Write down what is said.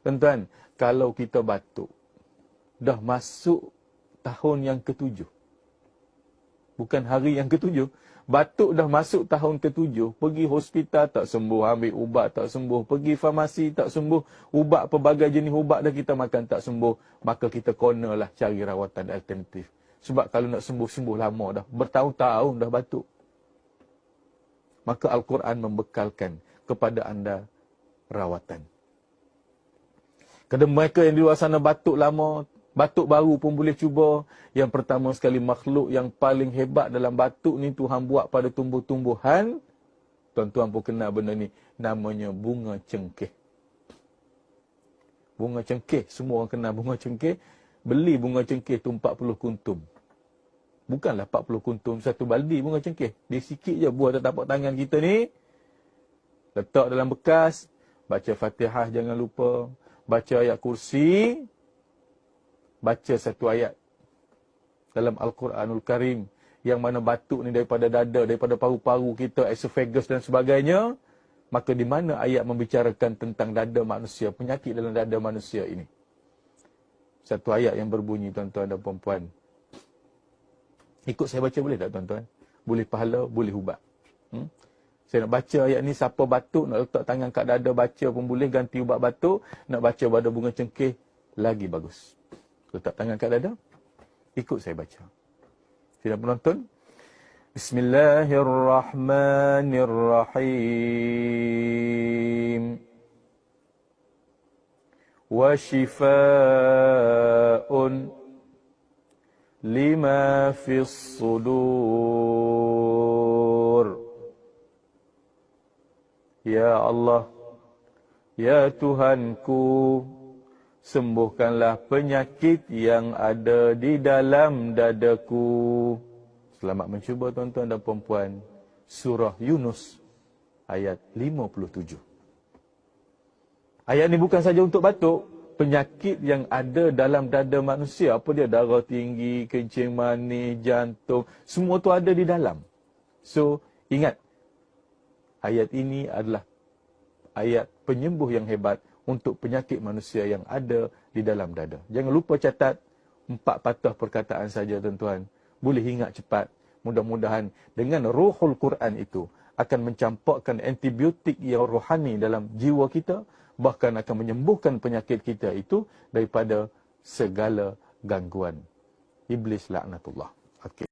Tuan-tuan, kalau kita batuk, dah masuk tahun yang ke-7. Bukan hari yang ke-7. Batuk dah masuk tahun ke-7. Pergi hospital tak sembuh, ambil ubat tak sembuh. Pergi farmasi tak sembuh. Ubat pelbagai jenis ubat dah kita makan tak sembuh. Maka kita konalah cari rawatan alternatif. Sebab kalau nak sembuh-sembuh lama dah. Bertahun-tahun dah batuk. Maka Al-Quran membekalkan kepada anda rawatan. Kepada mereka yang di luar sana batuk lama, batuk baru pun boleh cuba. Yang pertama sekali, makhluk yang paling hebat dalam batuk ni Tuhan buat pada tumbuh-tumbuhan. Tuan-tuan pun kenal benda ni. Namanya bunga cengkeh. Bunga cengkeh. Semua orang kenal bunga cengkeh. Beli bunga cengkeh tu 40 kuntum. Bukanlah 40 kuntum satu baldi bunga cengkeh. Dia sikit je buah atas tapak tangan kita ni. Letak dalam bekas. Baca Fatihah jangan lupa. Baca ayat kursi. Baca satu ayat dalam Al-Quranul Karim. Yang mana batuk ni daripada dada, daripada paru-paru kita, esophagus dan sebagainya. Maka di mana ayat membicarakan tentang dada manusia, penyakit dalam dada manusia ini. Satu ayat yang berbunyi, tuan-tuan dan puan-puan. Ikut saya baca boleh tak, tuan-tuan? Boleh pahala, boleh ubat. Saya nak baca ayat ni, siapa batuk, nak letak tangan kat dada, baca pun boleh, ganti ubat batuk. Nak baca pada bunga cengkeh, lagi bagus. Letak tangan kat dada, ikut saya baca. Sila penonton. Bismillahirrahmanirrahim. Wa shifa'un lima fis sudur. Ya Allah, ya Tuhanku, sembuhkanlah penyakit yang ada di dalam dadaku. Selamat mencuba, tuan-tuan dan puan-puan. Surah Yunus ayat 57. Ayat ni bukan saja untuk batuk. Penyakit yang ada dalam dada manusia. Apa dia? Darah tinggi, kencing manis, jantung. Semua tu ada di dalam. So, ingat. Ayat ini adalah ayat penyembuh yang hebat untuk penyakit manusia yang ada di dalam dada. Jangan lupa catat 4 patah perkataan saja, tuan-tuan. Boleh ingat cepat. Mudah-mudahan dengan ruhul Quran itu akan mencampakkan antibiotik yang rohani dalam jiwa kita. Bahkan akan menyembuhkan penyakit kita itu daripada segala gangguan. Iblis laknatullah. Okey.